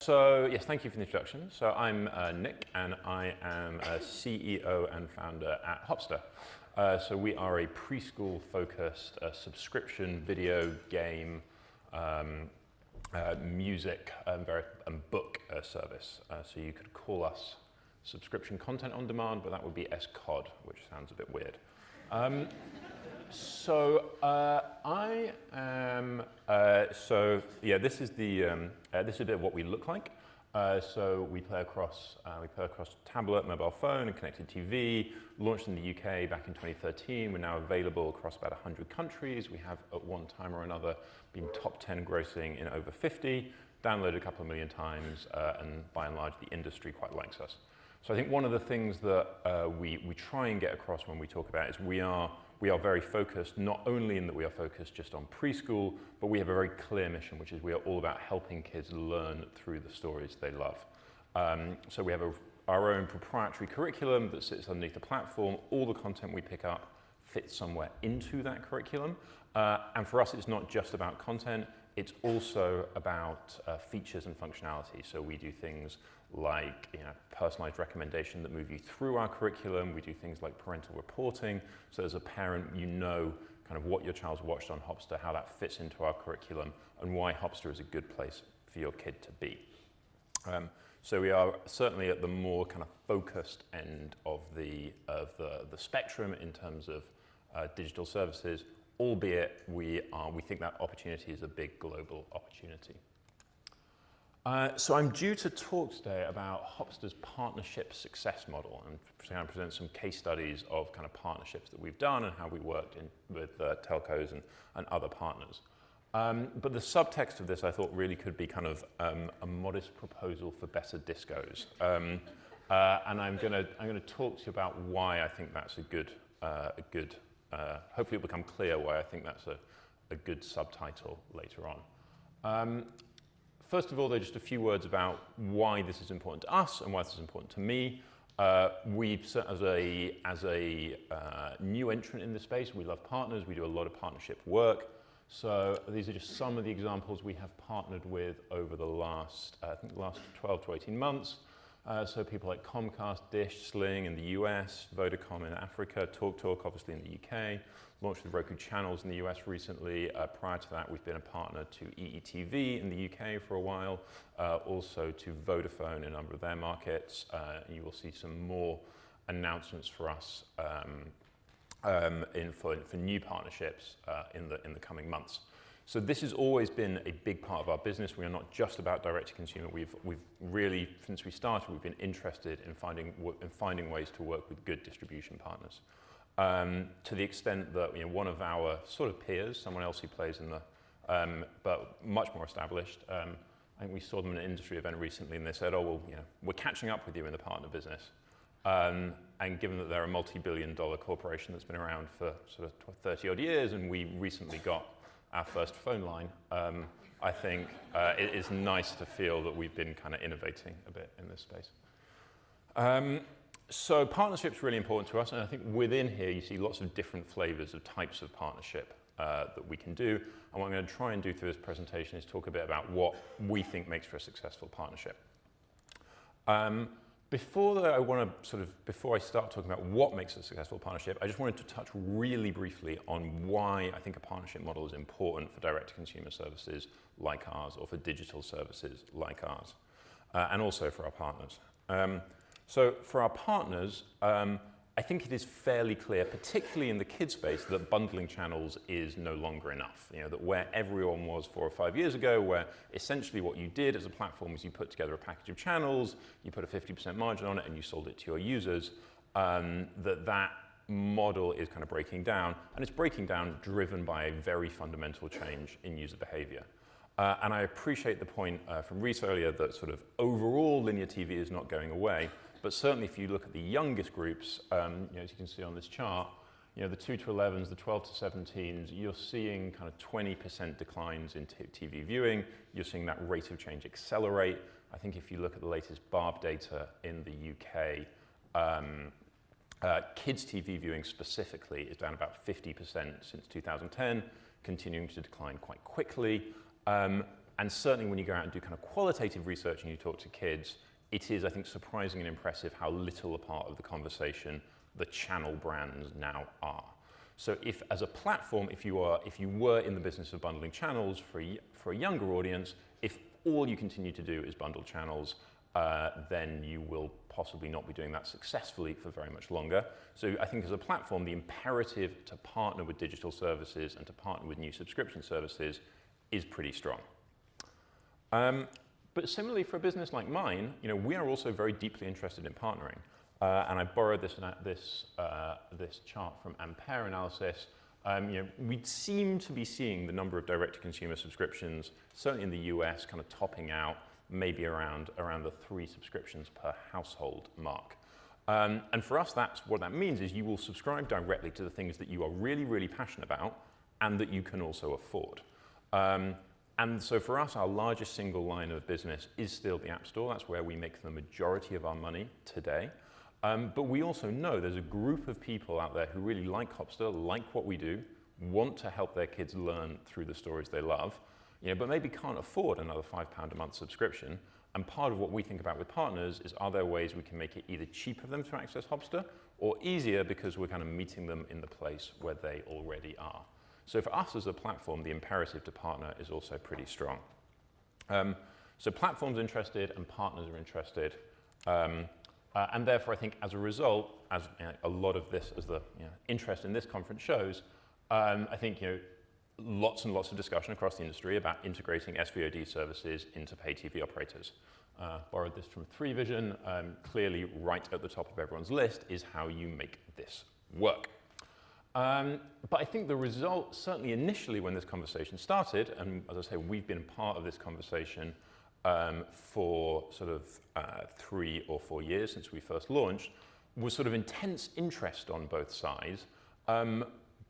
So yes, thank you for the introduction. So I'm Nick, and I am a CEO and founder at Hopster. So we are a preschool-focused subscription video game, music, and book service. So you could call us subscription content on demand, but that would be SCOD, which sounds a bit weird. This is a bit of what we look like. So we play across tablet, mobile phone, and connected TV. Launched in the UK back in 2013. We're now available across about 100 countries. We have, at one time or another, been top 10 grossing in over 50. Downloaded a couple of million times, and by and large, the industry quite likes us. So I think one of the things that we try and get across when we talk about is we are very focused, not only in that we are focused just on preschool, but we have a very clear mission, which is we are all about helping kids learn through the stories they love. So we have our own proprietary curriculum that sits underneath the platform. All the content we pick up fits somewhere into that curriculum. And for us, it's not just about content, it's also about features and functionality. So we do things like personalized recommendation that move you through our curriculum. We do things like parental reporting. So as a parent, you know kind of what your child's watched on Hopster, how that fits into our curriculum, and why Hopster is a good place for your kid to be. So we are certainly at the more kind of focused end of the spectrum in terms of digital services, albeit we think that opportunity is a big global opportunity. So I'm due to talk today about Hopster's partnership success model and kind of present some case studies of kind of partnerships that we've done and how we worked with telcos and other partners. But the subtext of this I thought really could be kind of a modest proposal for better discos. And I'm gonna talk to you about why I think that's hopefully it'll become clear why I think that's a good subtitle later on. First of all, there's just a few words about why this is important to us and why this is important to me. As a new entrant in this space, we love partners. We do a lot of partnership work. So these are just some of the examples we have partnered with over the last 12 to 18 months. So people like Comcast, Dish, Sling in the US, Vodacom in Africa, TalkTalk obviously in the UK, launched with Roku channels in the US recently. Prior to that, we've been a partner to EETV in the UK for a while, also to Vodafone in a number of their markets. You will see some more announcements for us for new partnerships in the coming months. So this has always been a big part of our business. We are not just about direct-to-consumer. We've really, since we started, we've been interested in finding ways to work with good distribution partners. To the extent that one of our sort of peers, someone else who plays in the, but much more established, I think we saw them in an industry event recently, and they said, "Oh well, we're catching up with you in the partner business." And given that they're a multi-billion-dollar corporation that's been around for sort of 30 odd years, and we recently got our first phone line, I think it is nice to feel that we've been kind of innovating a bit in this space. So partnership's really important to us, and I think within here you see lots of different flavors of types of partnership that we can do. And what I'm going to try and do through this presentation is talk a bit about what we think makes for a successful partnership. Before I start talking about what makes a successful partnership, I just wanted to touch really briefly on why I think a partnership model is important for direct-to-consumer services like ours, or for digital services like ours, and also for our partners. So for our partners, I think it is fairly clear, particularly in the kids space, that bundling channels is no longer enough. That where everyone was 4 or 5 years ago, where essentially what you did as a platform is you put together a package of channels, you put a 50% margin on it, and you sold it to your users, that model is kind of breaking down, and it's breaking down driven by a very fundamental change in user behavior. And I appreciate the point from Reese earlier that sort of overall linear TV is not going away. But certainly if you look at the youngest groups, as you can see on this chart, the 2 to 11s, the 12 to 17s, you're seeing kind of 20% declines in TV viewing. You're seeing that rate of change accelerate. I think if you look at the latest BARB data in the UK, kids TV viewing specifically is down about 50% since 2010, continuing to decline quite quickly. And certainly when you go out and do kind of qualitative research and you talk to kids, it is, I think, surprising and impressive how little a part of the conversation the channel brands now are. So if, as a platform, if you were in the business of bundling channels for a younger audience, if all you continue to do is bundle channels, then you will possibly not be doing that successfully for very much longer. So I think as a platform, the imperative to partner with digital services and to partner with new subscription services is pretty strong. But similarly for a business like mine, we are also very deeply interested in partnering. And I borrowed this chart from Ampere Analysis. We seem to be seeing the number of direct-to-consumer subscriptions, certainly in the US, kind of topping out maybe around the 3 subscriptions per household mark. And for us, what that means is you will subscribe directly to the things that you are really, really passionate about and that you can also afford. And so for us, our largest single line of business is still the App Store. That's where we make the majority of our money today. But we also know there's a group of people out there who really like Hopster, like what we do, want to help their kids learn through the stories they love, but maybe can't afford another £5 a month subscription. And part of what we think about with partners is, are there ways we can make it either cheaper for them to access Hopster or easier because we're kind of meeting them in the place where they already are. So for us as a platform, the imperative to partner is also pretty strong. So platforms interested and partners are interested. And therefore, I think as a result, as a lot of this, as the interest in this conference shows, I think lots and lots of discussion across the industry about integrating SVOD services into pay TV operators. Borrowed this from 3Vision. Clearly, right at the top of everyone's list is how you make this work. But I think the result, certainly initially when this conversation started, and as I say, we've been part of this conversation for sort of 3 or 4 years since we first launched, was sort of intense interest on both sides,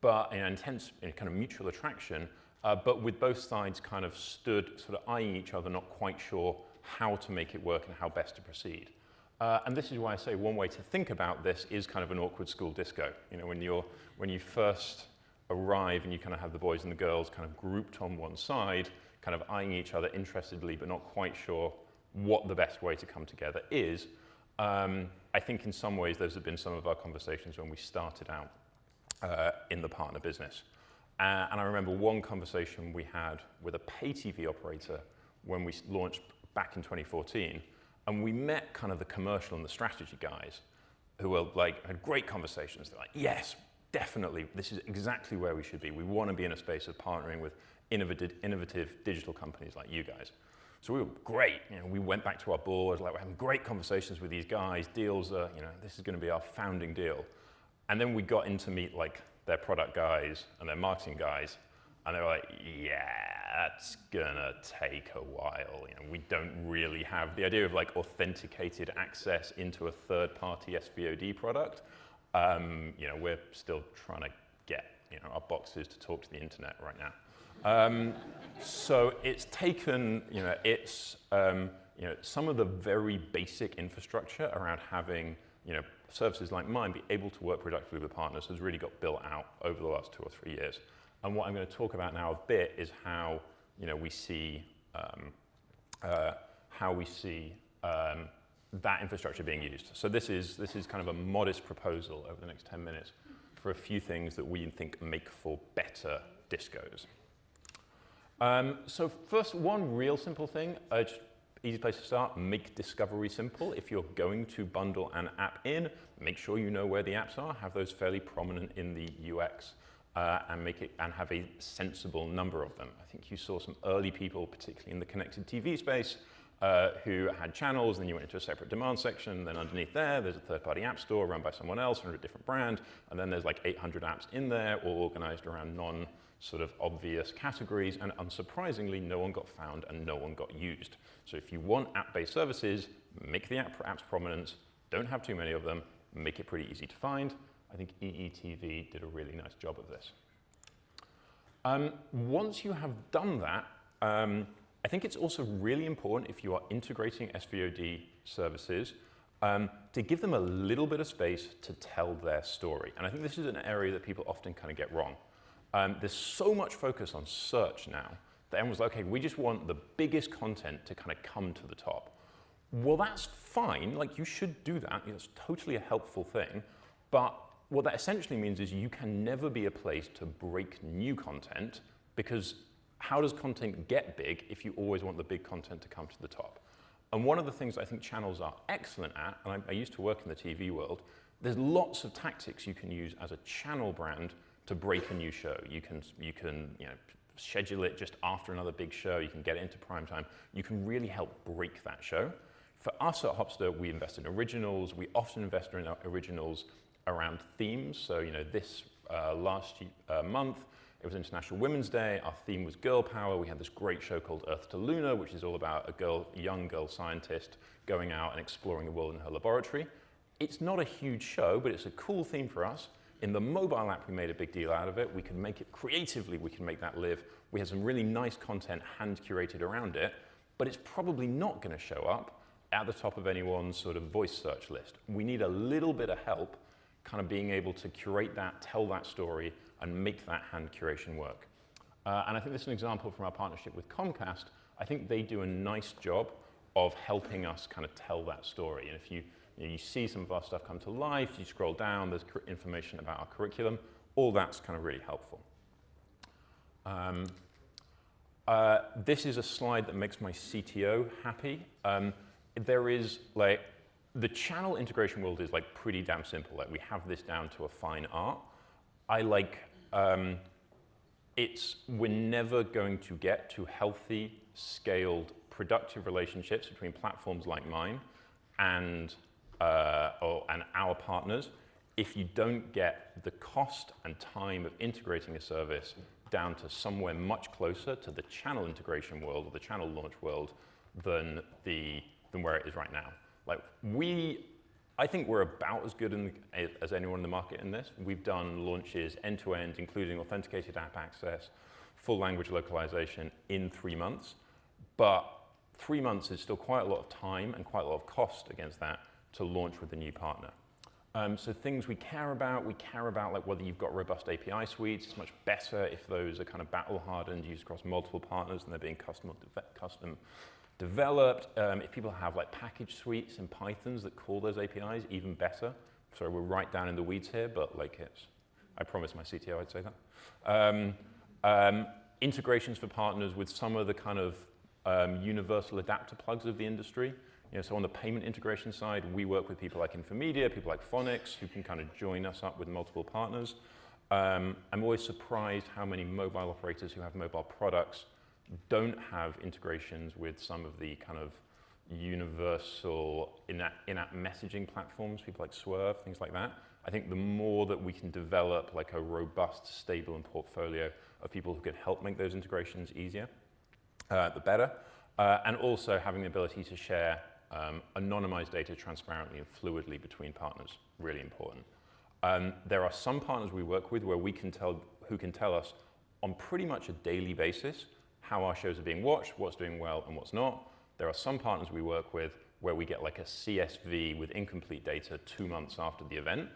but intense kind of mutual attraction, but with both sides kind of stood sort of eyeing each other, not quite sure how to make it work and how best to proceed. And this is why I say one way to think about this is kind of an awkward school disco. When you first arrive and you kind of have the boys and the girls kind of grouped on one side, kind of eyeing each other interestedly, but not quite sure what the best way to come together is. I think in some ways those have been some of our conversations when we started out in the partner business. And I remember one conversation we had with a pay TV operator when we launched back in 2014, and we met kind of the commercial and the strategy guys who were had great conversations. They're like, yes, definitely, this is exactly where we should be. We want to be in a space of partnering with innovative digital companies like you guys. So we were great. We went back to our board, we're having great conversations with these guys. Deals are, this is going to be our founding deal. And then we got in to meet their product guys and their marketing guys, and they were like, yeah, that's gonna take a while. We don't really have the idea of authenticated access into a third-party SVOD product. We're still trying to get our boxes to talk to the internet right now. So it's taken some of the very basic infrastructure around having services like mine be able to work productively with partners has really got built out over the last 2 or 3 years. And what I'm going to talk about now a bit is how we see that infrastructure being used. So this is kind of a modest proposal over the next 10 minutes for a few things that we think make for better discos. So first, one real simple thing, just easy place to start, make discovery simple. If you're going to bundle an app in, make sure you know where the apps are, have those fairly prominent in the UX, and have a sensible number of them. I think you saw some early people, particularly in the connected TV space, who had channels, then you went into a separate demand section, then underneath there's a third-party app store run by someone else under a different brand, and then there's 800 apps in there, all organized around sort of obvious categories, and unsurprisingly, no one got found and no one got used. So if you want app-based services, make the apps prominent, don't have too many of them, make it pretty easy to find. I think EETV did a really nice job of this. Once you have done that, I think it's also really important if you are integrating SVOD services to give them a little bit of space to tell their story. And I think this is an area that people often kind of get wrong. There's so much focus on search now Everyone was like, okay, we just want the biggest content to kind of come to the top. Well, that's fine. Like, you should do that. It's totally a helpful thing. But what that essentially means is you can never be a place to break new content, because how does content get big if you always want the big content to come to the top? And one of the things I think channels are excellent at, and I used to work in the TV world, there's lots of tactics you can use as a channel brand to break a new show. You can schedule it just after another big show. You can get it into prime time. You can really help break that show. For us at Hopster, we invest in originals. We often invest in originals around themes. So, this last month, it was International Women's Day. Our theme was girl power. We had this great show called Earth to Luna, which is all about a young girl scientist going out and exploring the world in her laboratory. It's not a huge show, but it's a cool theme for us. In the mobile app, we made a big deal out of it. We can make it creatively. We can make that live. We had some really nice content hand-curated around it, but it's probably not going to show up at the top of anyone's sort of voice search list. We need a little bit of help kind of being able to curate that, tell that story, and make that hand curation work. And I think this is an example from our partnership with Comcast. I think they do a nice job of helping us kind of tell that story. And if you see some of our stuff come to life, you scroll down, there's information about our curriculum. All that's kind of really helpful. This is a slide that makes my CTO happy. There is the channel integration world is pretty damn simple. We have this down to a fine art. We're never going to get to healthy, scaled, productive relationships between platforms like mine and our partners if you don't get the cost and time of integrating a service down to somewhere much closer to the channel integration world or the channel launch world than where it is right now. I think we're about as good as anyone in the market in this. We've done launches end-to-end, including authenticated app access, full language localization in 3 months. But 3 months is still quite a lot of time and quite a lot of cost against that to launch with a new partner. So things we care about whether you've got robust API suites. It's much better if those are kind of battle-hardened, used across multiple partners, and they're being custom developed. If people have package suites and Pythons that call those APIs, even better. Sorry, we're right down in the weeds here, but I promised my CTO I'd say that. Integrations for partners with some of the kind of universal adapter plugs of the industry. So on the payment integration side, we work with people like Infomedia, people like Phonics, who can kind of join us up with multiple partners. I'm always surprised how many mobile operators who have mobile products don't have integrations with some of the kind of universal in-app messaging platforms, people like Swerve, things like that. I think the more that we can develop a robust, stable and portfolio of people who can help make those integrations easier, the better. And also having the ability to share anonymized data transparently and fluidly between partners, really important. There are some partners we work with where who can tell us on pretty much a daily basis how our shows are being watched, what's doing well and what's not. There are some partners we work with where we get a CSV with incomplete data 2 months after the event.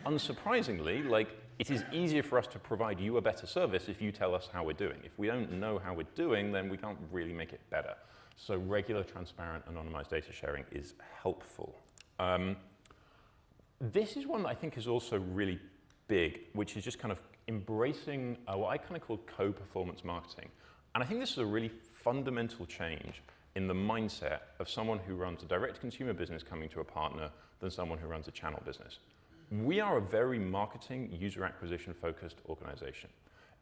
Unsurprisingly, it is easier for us to provide you a better service if you tell us how we're doing. If we don't know how we're doing, then we can't really make it better. So regular, transparent, anonymized data sharing is helpful. This is one that I think is also really big, which is just kind of embracing what I kind of call co-performance marketing. And I think this is a really fundamental change in the mindset of someone who runs a direct-to-consumer business coming to a partner than someone who runs a channel business. We are a very marketing, user acquisition-focused organization.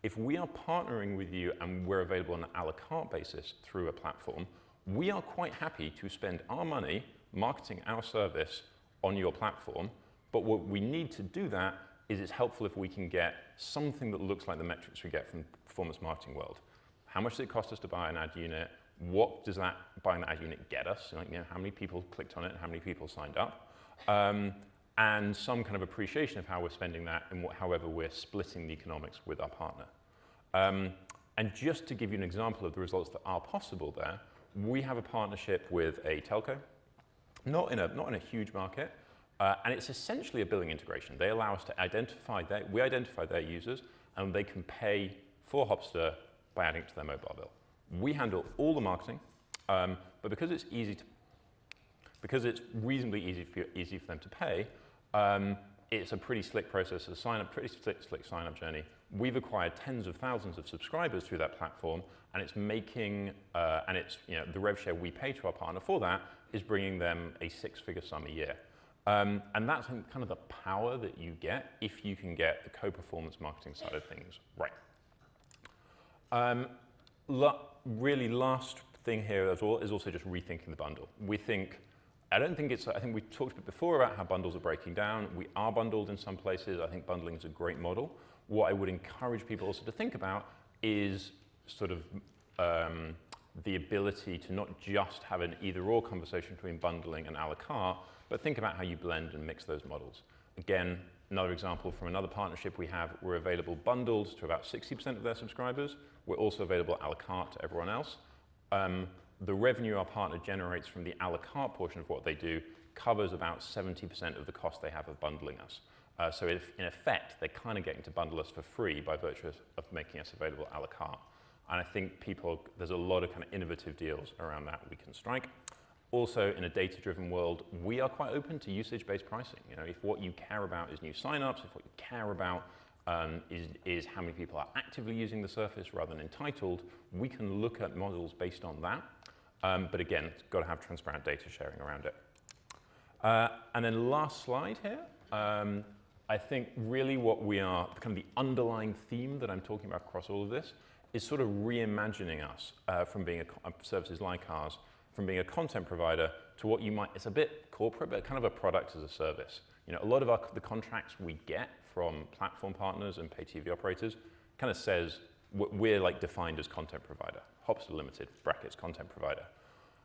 If we are partnering with you and we're available on an a la carte basis through a platform, we are quite happy to spend our money marketing our service on your platform. But what we need to do that is it's helpful if we can get something that looks like the metrics we get from the performance marketing world. How much does it cost us to buy an ad unit? What does that buying that ad unit get us? How many people clicked on it? How many people signed up? And some kind of appreciation of how we're spending that and however we're splitting the economics with our partner. And just to give you an example of the results that are possible there, we have a partnership with a telco, not in a huge market, and it's essentially a billing integration. They allow us to identify their users, and they can pay for Hopster by adding it to their mobile bill. We handle all the marketing, but because it's reasonably easy for them to pay, it's a pretty slick process to sign up, pretty slick sign-up journey. We've acquired tens of thousands of subscribers through that platform, and it's making, the rev share we pay to our partner for that is bringing them a six-figure sum a year. And that's kind of the power that you get if you can get the co-performance marketing side of things right. Really last thing here as well is also just rethinking the bundle. I think we talked a bit before about how bundles are breaking down. We are bundled in some places. I think bundling is a great model. What I would encourage people also to think about is sort of the ability to not just have an either-or conversation between bundling and a la carte, but think about how you blend and mix those models. Again, another example from another partnership we have, we're available bundled to about 60% of their subscribers. We're also available a la carte to everyone else. The revenue our partner generates from the a la carte portion of what they do covers about 70% of the cost they have of bundling us. So if, in effect, they're kind of getting to bundle us for free by virtue of making us available a la carte. And I think there's a lot of kind of innovative deals around that we can strike. Also, in a data-driven world, we are quite open to usage-based pricing. You know, if what you care about is new signups, if what you care about is how many people are actively using the service rather than entitled, we can look at models based on that. But again, it's got to have transparent data sharing around it. And then last slide here. I think really what we are, kind of the underlying theme that I'm talking about across all of this is sort of reimagining us from being services like ours, from being a content provider to what you might, it's a bit corporate, but kind of a product as a service. You know, a lot of the contracts we get from platform partners and pay TV operators kind of says we're like defined as content provider. Hopster Limited, brackets, content provider.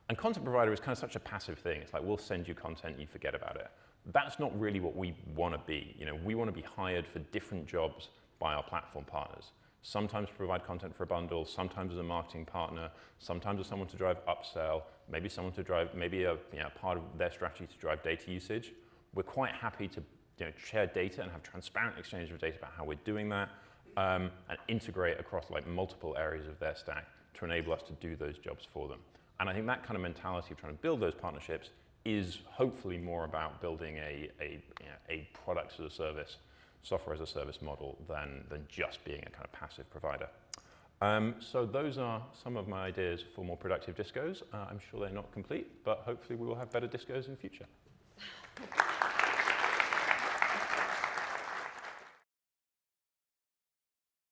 And content provider is kind of such a passive thing. It's like, we'll send you content, you forget about it. That's not really what we want to be. You know, we want to be hired for different jobs by our platform partners. Sometimes to provide content for a bundle, sometimes as a marketing partner, sometimes as someone to drive upsell, maybe someone to drive, maybe a part of their strategy to drive data usage. We're quite happy to share data and have transparent exchange of data about how we're doing that, and integrate across like multiple areas of their stack to enable us to do those jobs for them. And I think that kind of mentality of trying to build those partnerships is hopefully more about building a product as a service, software as a service model than just being a kind of passive provider. So those are some of my ideas for more productive discos. I'm sure they're not complete, but hopefully we will have better discos in the future.